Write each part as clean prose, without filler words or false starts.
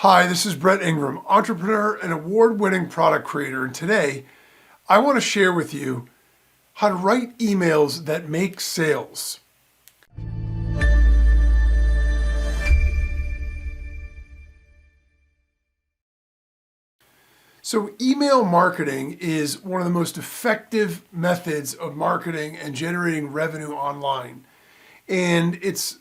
Hi, this is Brett Ingram, entrepreneur and award-winning product creator, and today I want to share with you how to write emails that make sales. So email marketing is one of the most effective methods of marketing and generating revenue online. And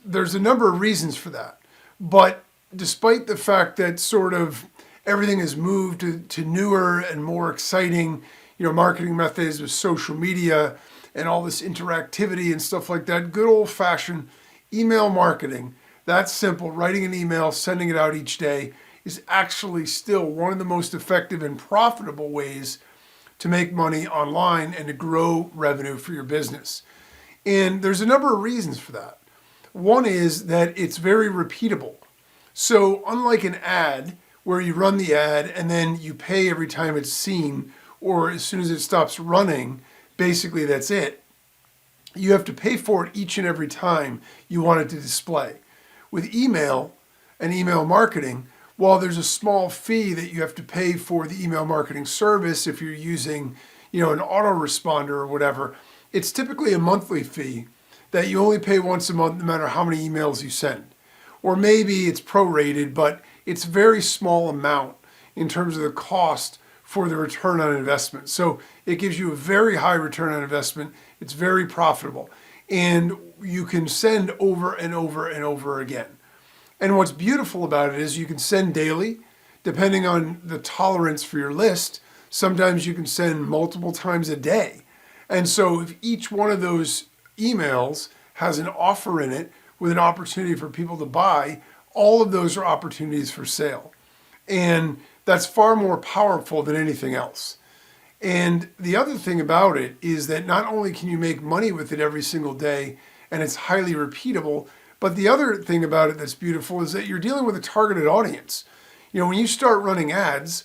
there's a number of reasons for that. But despite the fact that sort of everything has moved to newer and more exciting, marketing methods with social media and all this interactivity and stuff like that, good old-fashioned email marketing, that's simple, writing an email, sending it out each day, is actually still one of the most effective and profitable ways to make money online and to grow revenue for your business. And there's a number of reasons for that. One is that it's very repeatable. So unlike an ad where you run the ad and then you pay every time it's seen, or as soon as it stops running, basically that's it. You have to pay for it each and every time you want it to display. With email and email marketing, while there's a small fee that you have to pay for the email marketing service if you're using, an autoresponder or whatever, it's typically a monthly fee that you only pay once a month no matter how many emails you send. Or maybe it's prorated, but it's a very small amount in terms of the cost for the return on investment. So it gives you a very high return on investment. It's very profitable. And you can send over and over and over again. And what's beautiful about it is you can send daily, depending on the tolerance for your list. Sometimes you can send multiple times a day. And so if each one of those emails has an offer in it with an opportunity for people to buy, all of those are opportunities for sale. And that's far more powerful than anything else. And the other thing about it is that not only can you make money with it every single day, and it's highly repeatable, but the other thing about it that's beautiful is that you're dealing with a targeted audience. When you start running ads,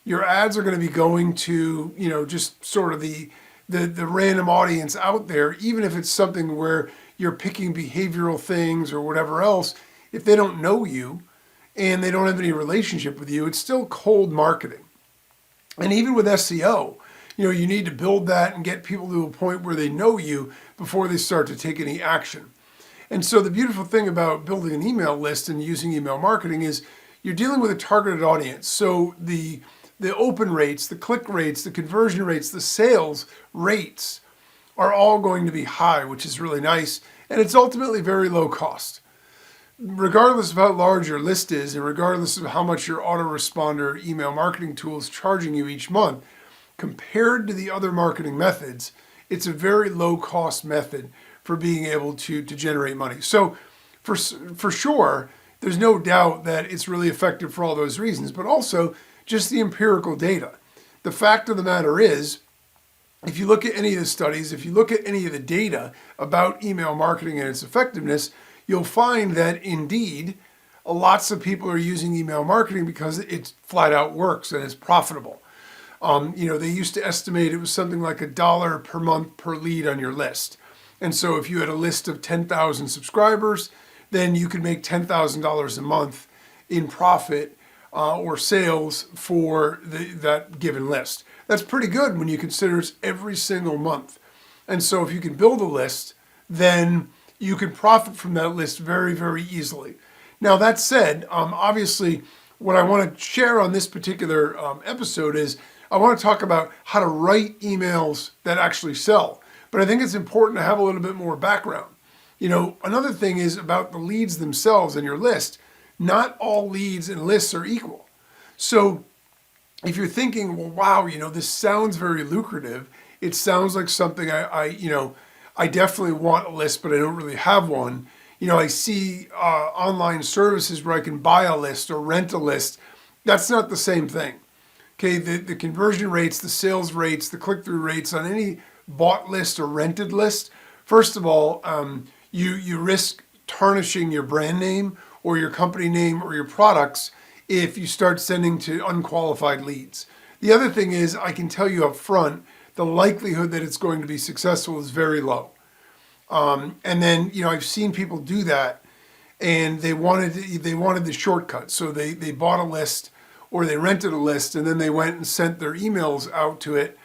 your ads are going to be going to, just sort of the random audience out there, even if it's something where you're picking behavioral things or whatever else. If they don't know you and they don't have any relationship with you, it's still cold marketing. And even with SEO, you need to build that and get people to a point where they know you before they start to take any action. And so the beautiful thing about building an email list and using email marketing is you're dealing with a targeted audience. So the open rates, the click rates, the conversion rates, the sales rates are all going to be high, which is really nice. And it's ultimately very low cost. Regardless of how large your list is and regardless of how much your autoresponder email marketing tool is charging you each month, compared to the other marketing methods, it's a very low cost method for being able to generate money. So for sure, there's no doubt that it's really effective for all those reasons, but also just the empirical data. The fact of the matter is, if you look at any of the studies, if you look at any of the data about email marketing and its effectiveness, you'll find that indeed, lots of people are using email marketing because it flat out works and it's profitable. They used to estimate it was something like $1 per month per lead on your list. And so if you had a list of 10,000 subscribers, then you could make $10,000 a month in profit or sales for that given list. That's pretty good when you consider it's every single month. And so if you can build a list, then you can profit from that list very, very easily. Now that said, obviously what I want to share on this particular episode is I want to talk about how to write emails that actually sell. But I think it's important to have a little bit more background. Another thing is about the leads themselves in your list. Not all leads and lists are equal. So if you're thinking, well, wow, this sounds very lucrative. It sounds like something I definitely want a list, but I don't really have one. I see online services where I can buy a list or rent a list. That's not the same thing. Okay, the conversion rates, the sales rates, the click-through rates on any bought list or rented list, first of all, you risk tarnishing your brand name or your company name or your products if you start sending to unqualified leads. The other thing is, I can tell you up front, the likelihood that it's going to be successful is very low. And then, I've seen people do that and they wanted the shortcut. So they bought a list or they rented a list, and then they went and sent their emails out to it,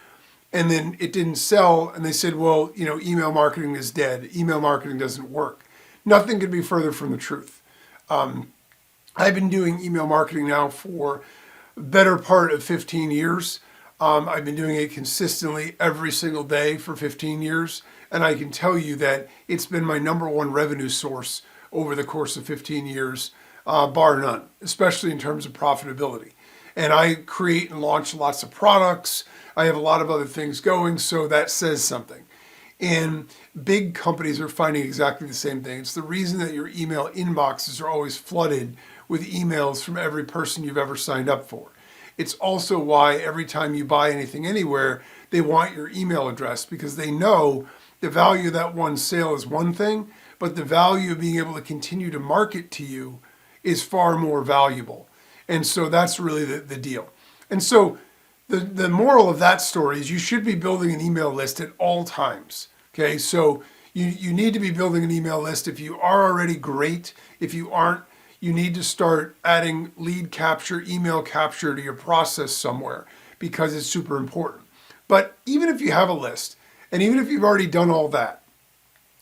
and then it didn't sell, and they said, well, email marketing is dead. Email marketing doesn't work. Nothing could be further from the truth. I've been doing email marketing now for the better part of 15 years. I've been doing it consistently every single day for 15 years. And I can tell you that it's been my number one revenue source over the course of 15 years, bar none, especially in terms of profitability. And I create and launch lots of products. I have a lot of other things going, so that says something. And big companies are finding exactly the same thing. It's the reason that your email inboxes are always flooded with emails from every person you've ever signed up for. It's also why every time you buy anything anywhere, they want your email address, because they know the value of that one sale is one thing, but the value of being able to continue to market to you is far more valuable. And so that's really the deal. And so the moral of that story is you should be building an email list at all times. Okay, so you need to be building an email list. If you are already, great. If you aren't, you need to start adding lead capture, email capture to your process somewhere, because it's super important. But even if you have a list, and even if you've already done all that,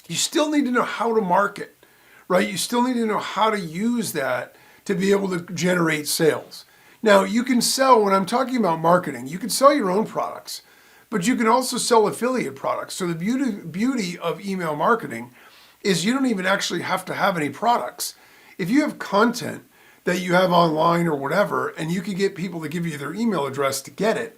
you still need to know how to market, right? You still need to know how to use that to be able to generate sales. Now, you can sell, when I'm talking about marketing, you can sell your own products, but you can also sell affiliate products. So the beauty of email marketing is you don't even actually have to have any products. If you have content that you have online or whatever, and you can get people to give you their email address to get it,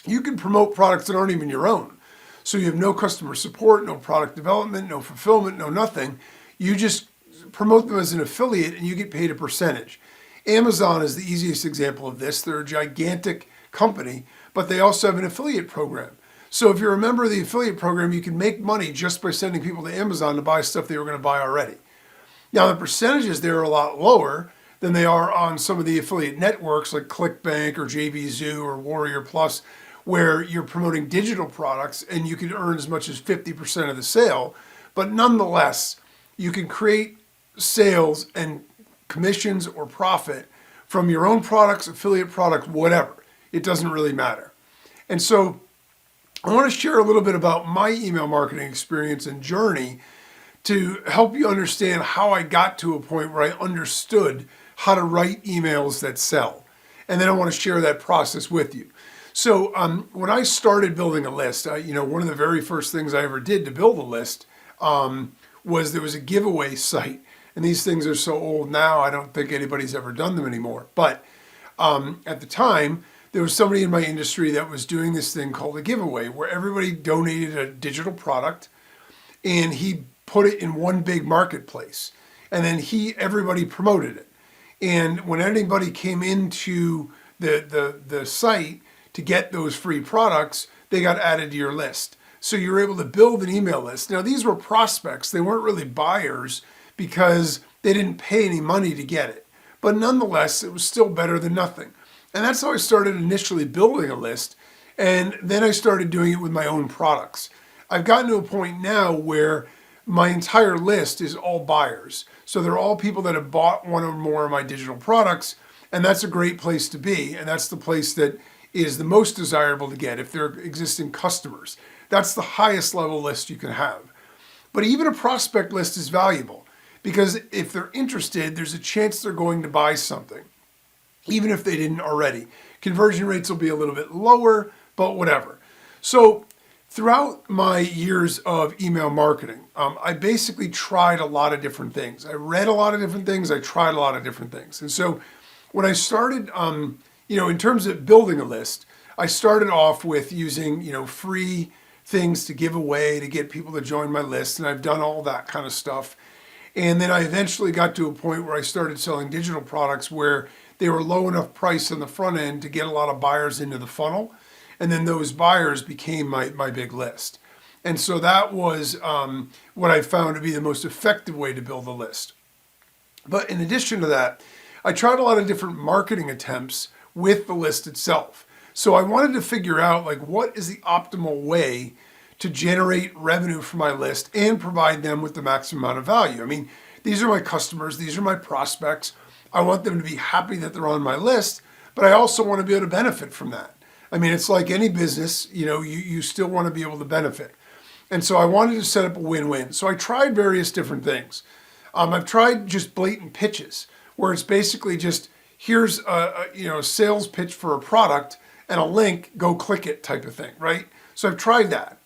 you can promote products that aren't even your own. So you have no customer support, no product development, no fulfillment, no nothing. You just promote them as an affiliate and you get paid a percentage. Amazon is the easiest example of this. They're a gigantic company, but they also have an affiliate program. So if you're a member of the affiliate program, you can make money just by sending people to Amazon to buy stuff they were going to buy already. Now, the percentages there are a lot lower than they are on some of the affiliate networks like ClickBank or JVZoo or Warrior Plus, where you're promoting digital products and you can earn as much as 50% of the sale. But nonetheless, you can create sales and commissions or profit from your own products, affiliate products, whatever. It doesn't really matter. And so I want to share a little bit about my email marketing experience and journey to help you understand how I got to a point where I understood how to write emails that sell. And then I want to share that process with you. So when I started building a list, one of the very first things I ever did to build a list was there was a giveaway site. And these things are so old now, I don't think anybody's ever done them anymore. But at the time, there was somebody in my industry that was doing this thing called a giveaway, where everybody donated a digital product and he put it in one big marketplace. And then everybody promoted it. And when anybody came into the site to get those free products, they got added to your list. So you were able to build an email list. Now, these were prospects. They weren't really buyers because they didn't pay any money to get it. But nonetheless, it was still better than nothing. And that's how I started initially building a list. And then I started doing it with my own products. I've gotten to a point now where my entire list is all buyers. So they're all people that have bought one or more of my digital products. And that's a great place to be. And that's the place that is the most desirable to get if they're existing customers. That's the highest level list you can have. But even a prospect list is valuable because if they're interested, there's a chance they're going to buy something, even if they didn't already. Conversion rates will be a little bit lower, but whatever. So throughout my years of email marketing, I basically tried a lot of different things. I read a lot of different things. I tried a lot of different things. And so when I started, in terms of building a list, I started off with using, free things to give away to get people to join my list. And I've done all that kind of stuff. And then I eventually got to a point where I started selling digital products where they were low enough price on the front end to get a lot of buyers into the funnel. And then those buyers became my big list. And so that was what I found to be the most effective way to build a list. But in addition to that, I tried a lot of different marketing attempts with the list itself. So I wanted to figure out what is the optimal way to generate revenue for my list and provide them with the maximum amount of value. I mean, these are my customers, these are my prospects. I want them to be happy that they're on my list, but I also want to be able to benefit from that. I mean, it's like any business, you still want to be able to benefit. And so I wanted to set up a win-win. So I tried various different things. I've tried just blatant pitches, where it's basically just, here's a sales pitch for a product and a link, go click it type of thing, right? So I've tried that.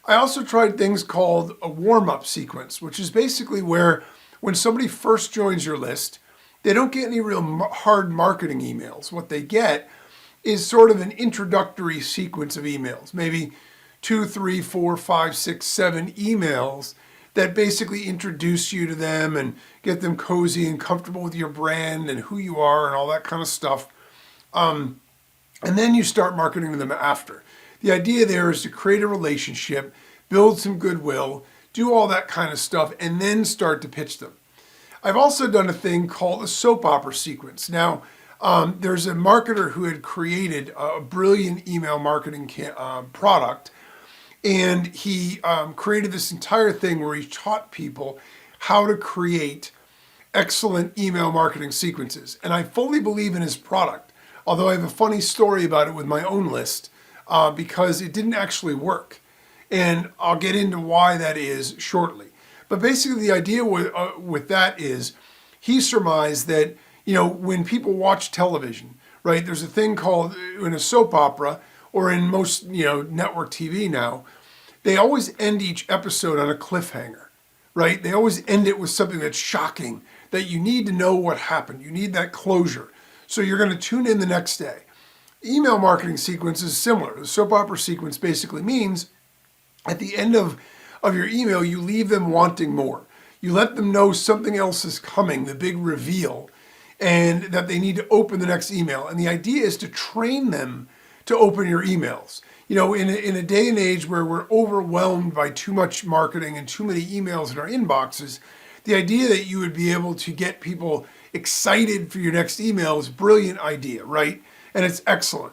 I also tried things called a warm-up sequence, which is basically where when somebody first joins your list, they don't get any real hard marketing emails. What they get is sort of an introductory sequence of emails, maybe 2, 3, 4, 5, 6, 7 emails that basically introduce you to them and get them cozy and comfortable with your brand and who you are and all that kind of stuff. And then you start marketing to them after. The idea there is to create a relationship, build some goodwill, do all that kind of stuff, and then start to pitch them. I've also done a thing called a soap opera sequence. Now, there's a marketer who had created a brilliant email marketing product, and he created this entire thing where he taught people how to create excellent email marketing sequences. And I fully believe in his product, although I have a funny story about it with my own list, because it didn't actually work. And I'll get into why that is shortly. But basically the idea with that is, he surmised that, when people watch television, right, there's a thing called, in a soap opera, or in most, network TV now, they always end each episode on a cliffhanger, right? They always end it with something that's shocking, that you need to know what happened. You need that closure. So you're going to tune in the next day. Email marketing sequence is similar. The soap opera sequence basically means at the end of your email, you leave them wanting more. You let them know something else is coming, the big reveal, and that they need to open the next email. And the idea is to train them to open your emails. In a day and age where we're overwhelmed by too much marketing and too many emails in our inboxes, the idea that you would be able to get people excited for your next email is a brilliant idea, right? And it's excellent.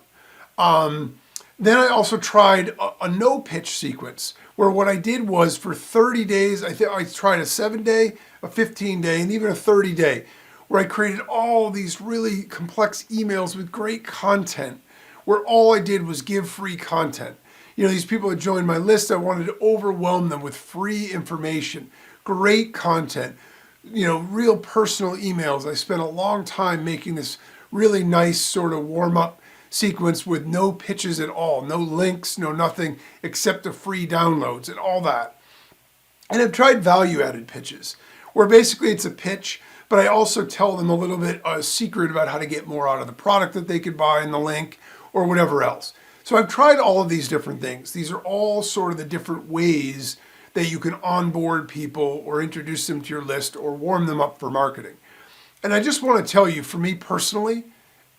Then I also tried a no pitch sequence, where what I did was for 30 days, I tried a 7-day, a 15-day, and even a 30-day, where I created all these really complex emails with great content, where all I did was give free content. These people that joined my list, I wanted to overwhelm them with free information, great content, real personal emails. I spent a long time making this really nice sort of warm-up sequence with no pitches at all, no links, no nothing except the free downloads and all that. And I've tried value-added pitches, where basically it's a pitch, but I also tell them a little bit a secret about how to get more out of the product that they could buy in the link or whatever else. So I've tried all of these different things. These are all sort of the different ways that you can onboard people or introduce them to your list or warm them up for marketing. And I just want to tell you, for me personally,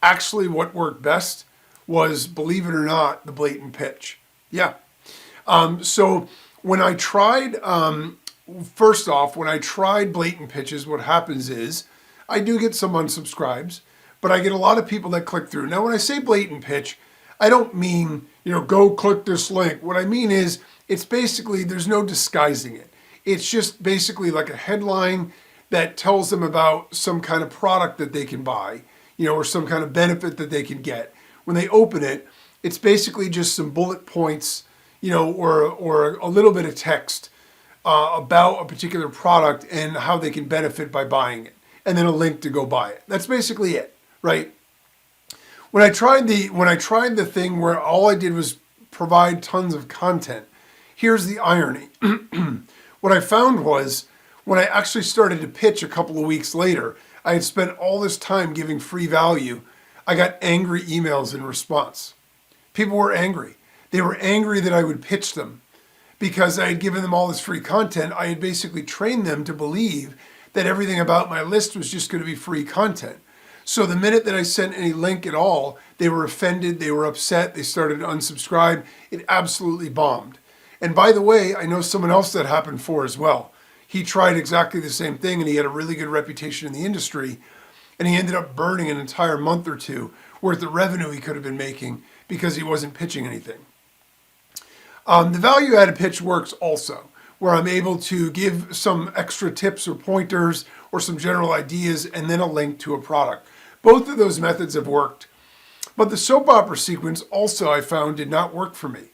actually what worked best was, believe it or not, the blatant pitch. Yeah. So when I tried, first off, when I tried blatant pitches, what happens is I do get some unsubscribes, but I get a lot of people that click through. Now, when I say blatant pitch, I don't mean, go click this link. What I mean is, it's basically, there's no disguising it. It's just basically like a headline that tells them about some kind of product that they can buy, or some kind of benefit that they can get. When they open it, it's basically just some bullet points, or a little bit of text about a particular product and how they can benefit by buying it, and then a link to go buy it. That's basically it, right? When I tried the thing where all I did was provide tons of content, here's the irony. What I found was, when I actually started to pitch a couple of weeks later, I had spent all this time giving free value, I got angry emails in response. People were angry. They were angry that I would pitch them because I had given them all this free content. I had basically trained them to believe that everything about my list was just going to be free content. So the minute that I sent any link at all, they were offended, they were upset, they started to unsubscribe. It absolutely bombed. And by the way, I know someone else that happened for as well. He tried exactly the same thing, and he had a really good reputation in the industry, and he ended up burning an entire month or two worth of revenue he could have been making because he wasn't pitching anything. The value-added pitch works also, where I'm able to give some extra tips or pointers or some general ideas and then a link to a product. Both of those methods have worked. But the soap opera sequence also I found did not work for me.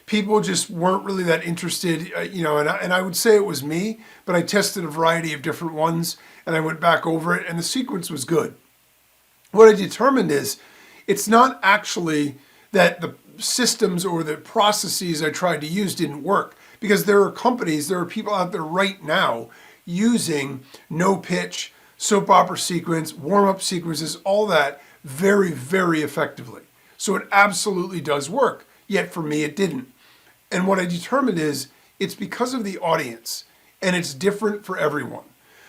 People just weren't really that interested, and I would say it was me, but I tested a variety of different ones and I went back over it and the sequence was good. What I determined is it's not actually that the systems or the processes I tried to use didn't work, because there are people out there right now using no pitch, soap opera sequence, warm-up sequences, all that very, very effectively. So it absolutely does work, yet for me it didn't. And what I determined is it's because of the audience, and it's different for everyone.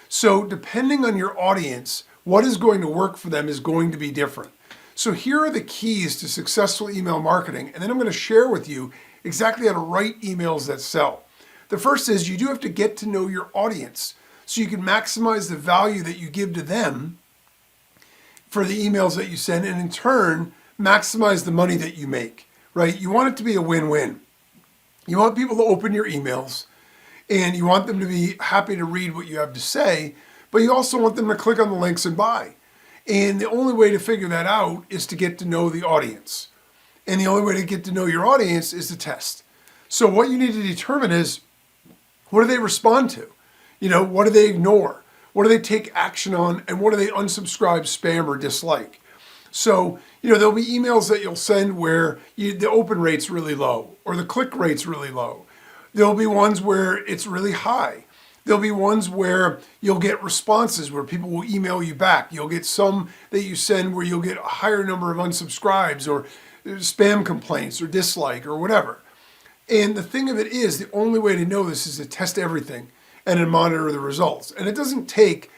So depending on your audience, what is going to work for them is going to be different. So here are the keys to successful email marketing, and then I'm going to share with you exactly how to write emails that sell. The first is you do have to get to know your audience so you can maximize the value that you give to them for the emails that you send, and in turn, maximize the money that you make, right? You want it to be a win-win. You want people to open your emails and you want them to be happy to read what you have to say, but you also want them to click on the links and buy. And the only way to figure that out is to get to know the audience. And the only way to get to know your audience is to test. So what you need to determine is, what do they respond to? What do they ignore? What do they take action on? And what do they unsubscribe, spam, or dislike? So, there'll be emails that you'll send where the open rate's really low or the click rate's really low. There'll be ones where it's really high. There'll be ones where you'll get responses where people will email you back. You'll get some that you send where you'll get a higher number of unsubscribes or spam complaints or dislike or whatever. And the thing of it is, the only way to know this is to test everything and to monitor the results. And it doesn't take,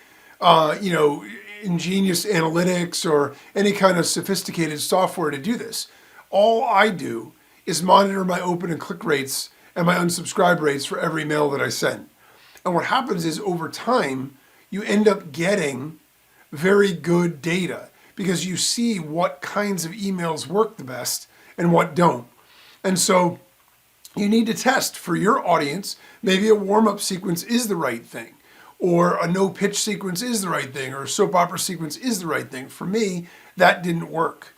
ingenious analytics or any kind of sophisticated software to do this. All I do is monitor my open and click rates and my unsubscribe rates for every mail that I send. And what happens is over time, you end up getting very good data because you see what kinds of emails work the best and what don't. And so you need to test for your audience. Maybe a warm-up sequence is the right thing, or a no-pitch sequence is the right thing, or a soap opera sequence is the right thing. For me, that didn't work.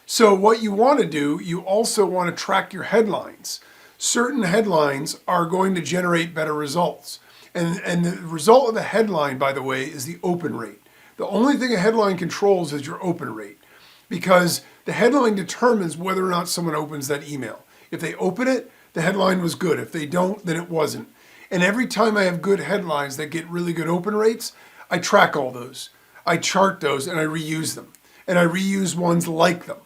So what you want to do, you also want to track your headlines. Certain headlines are going to generate better results. And the result of the headline, by the way, is the open rate. The only thing a headline controls is your open rate, because the headline determines whether or not someone opens that email. If they open it, the headline was good. If they don't, then it wasn't. And every time I have good headlines that get really good open rates, I track all those. I chart those and I reuse them. And I reuse ones like them.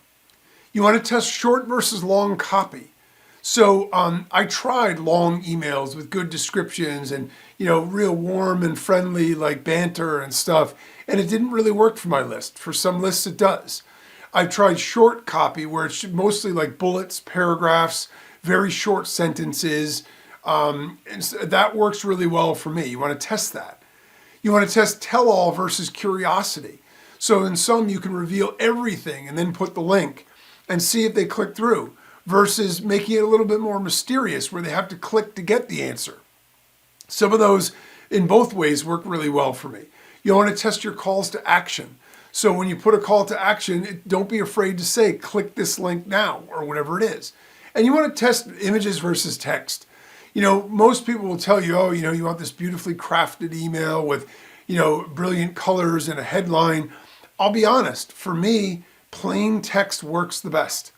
You want to test short versus long copy. So I tried long emails with good descriptions and, real warm and friendly like banter and stuff. And it didn't really work for my list. For some lists it does. I've tried short copy where it's mostly like bullets, paragraphs, very short sentences. And that works really well for me. You want to test that. You want to test tell-all versus curiosity. So in some you can reveal everything and then put the link and see if they click through, versus making it a little bit more mysterious where they have to click to get the answer. Some of those in both ways work really well for me. You want to test your calls to action. So when you put a call to action, don't be afraid to say, click this link now, or whatever it is. And you want to test images versus text. Most people will tell you, you want this beautifully crafted email with, brilliant colors and a headline. I'll be honest, for me, plain text works the best.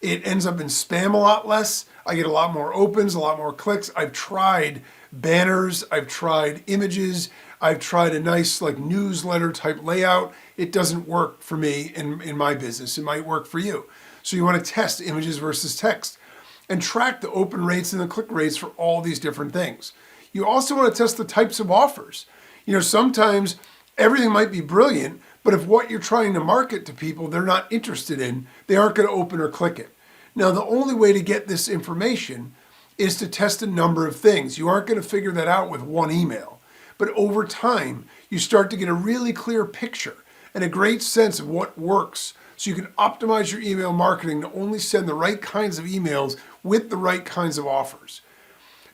It ends up in spam a lot less. I get a lot more opens, a lot more clicks. I've tried banners, I've tried images, I've tried a nice like newsletter type layout. It doesn't work for me in my business. It might work for you. So you want to test images versus text and track the open rates and the click rates for all these different things. You also want to test the types of offers. Sometimes everything might be brilliant, but if what you're trying to market to people they're not interested in, they aren't going to open or click it. Now, the only way to get this information is to test a number of things. You aren't going to figure that out with one email. But over time, you start to get a really clear picture and a great sense of what works. So you can optimize your email marketing to only send the right kinds of emails with the right kinds of offers.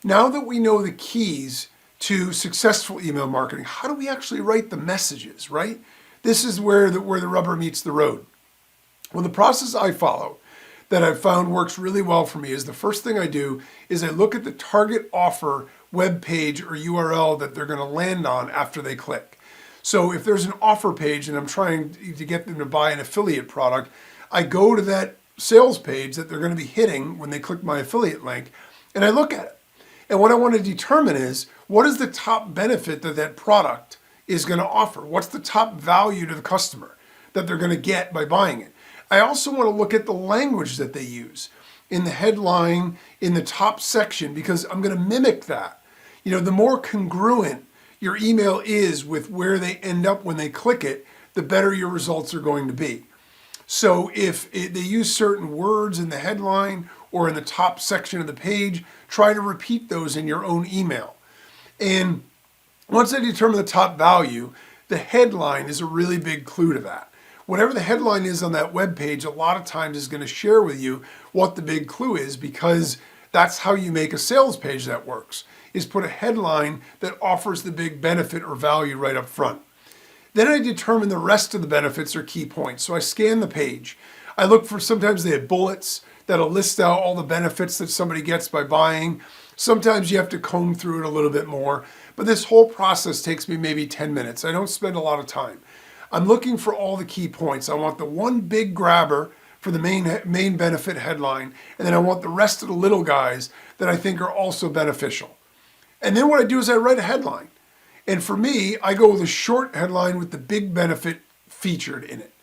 Now that we know the keys to successful email marketing, how do we actually write the messages, right? This is where the rubber meets the road. Well, the process I follow that I've found works really well for me is the first thing I do is I look at the target offer web page or URL that they're going to land on after they click. So if there's an offer page and I'm trying to get them to buy an affiliate product, I go to that sales page that they're going to be hitting when they click my affiliate link, and I look at it. And what I want to determine is, what is the top benefit that that product is going to offer? What's the top value to the customer that they're going to get by buying it? I also want to look at the language that they use in the headline, in the top section, because I'm going to mimic that. You know, the more congruent your email is with where they end up when they click it, the better your results are going to be. So if they use certain words in the headline or in the top section of the page, try to repeat those in your own email. And once I determine the top value, the headline is a really big clue to that. Whatever the headline is on that web page, a lot of times is going to share with you what the big clue is, because that's how you make a sales page that works, is put a headline that offers the big benefit or value right up front. Then I determine the rest of the benefits or key points. So I scan the page. I look for, sometimes they have bullets that'll list out all the benefits that somebody gets by buying. Sometimes you have to comb through it a little bit more, but this whole process takes me maybe 10 minutes. I don't spend a lot of time. I'm looking for all the key points. I want the one big grabber for the main benefit headline, and then I want the rest of the little guys that I think are also beneficial. And then what I do is I write a headline. And for me, I go with a short headline with the big benefit featured in it.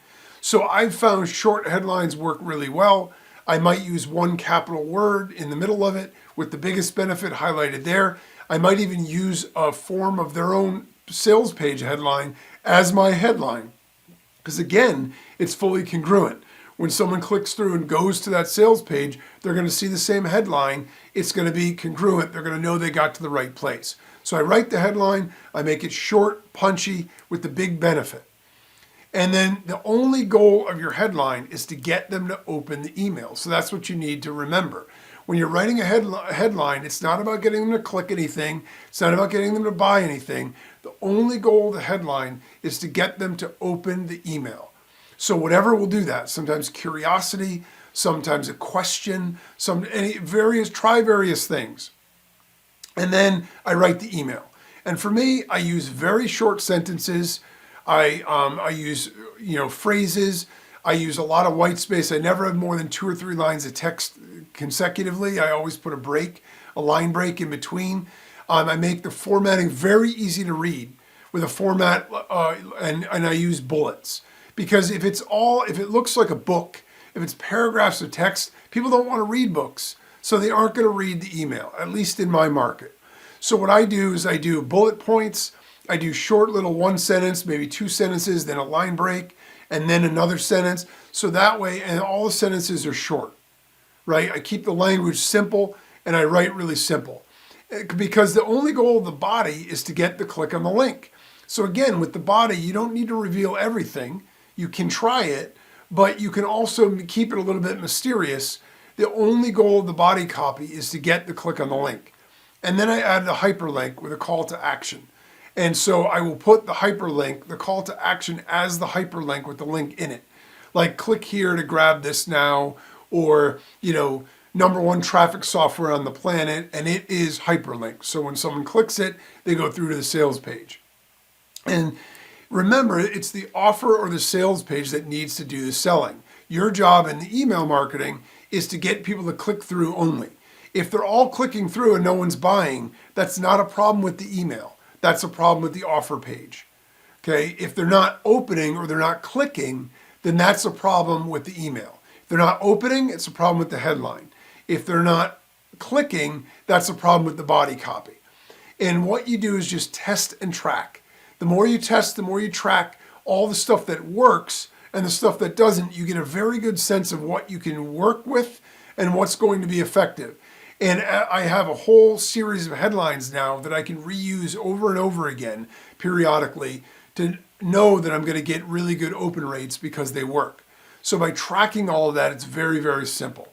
So I've found short headlines work really well. I might use one capital word in the middle of it with the biggest benefit highlighted there. I might even use a form of their own sales page headline as my headline, because again, it's fully congruent. When someone clicks through and goes to that sales page, they're going to see the same headline. It's going to be congruent. They're going to know they got to the right place. So I write the headline, I make it short, punchy, with the big benefit. And then the only goal of your headline is to get them to open the email. So that's what you need to remember. When you're writing a headline, it's not about getting them to click anything. It's not about getting them to buy anything. The only goal of the headline is to get them to open the email. So whatever will do that, sometimes curiosity, sometimes a question, try various things. And then I write the email. And for me, I use very short sentences. I use phrases. I use a lot of white space. I never have more than 2 or 3 lines of text consecutively. I always put a line break in between. I make the formatting very easy to read with a format, and I use bullets. Because if it looks like a book, if it's paragraphs of text, people don't want to read books. So they aren't going to read the email, at least in my market. So what I do is I do bullet points. I do short little 1 sentence, maybe 2 sentences, then a line break, and then another sentence. So that way, and all the sentences are short, right? I keep the language simple and I write really simple. Because the only goal of the body is to get the click on the link. So again, with the body, you don't need to reveal everything. You can try it, but you can also keep it a little bit mysterious. The only goal of the body copy is to get the click on the link. And then I add the hyperlink with a call to action. And so I will put the hyperlink, the call to action, as the hyperlink with the link in it. Like, click here to grab this now, or, #1 traffic software on the planet, and it is hyperlinked. So when someone clicks it, they go through to the sales page. And remember, it's the offer or the sales page that needs to do the selling. Your job in the email marketing is to get people to click through only. If they're all clicking through and no one's buying, that's not a problem with the email. That's a problem with the offer page. Okay? If they're not opening or they're not clicking, then that's a problem with the email. If they're not opening, it's a problem with the headline. If they're not clicking, that's a problem with the body copy. And what you do is just test and track. The more you test, the more you track all the stuff that works and the stuff that doesn't, you get a very good sense of what you can work with and what's going to be effective. And I have a whole series of headlines now that I can reuse over and over again periodically to know that I'm going to get really good open rates because they work. So by tracking all of that, it's very, very simple.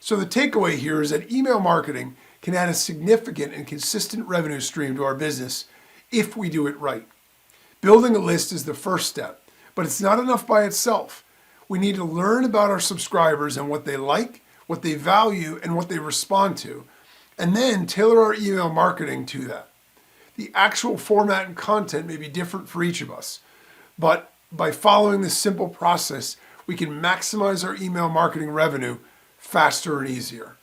So the takeaway here is that email marketing can add a significant and consistent revenue stream to our business if we do it right. Building a list is the first step, but it's not enough by itself. We need to learn about our subscribers and what they like, what they value, and what they respond to, and then tailor our email marketing to that. The actual format and content may be different for each of us, but by following this simple process, we can maximize our email marketing revenue faster and easier.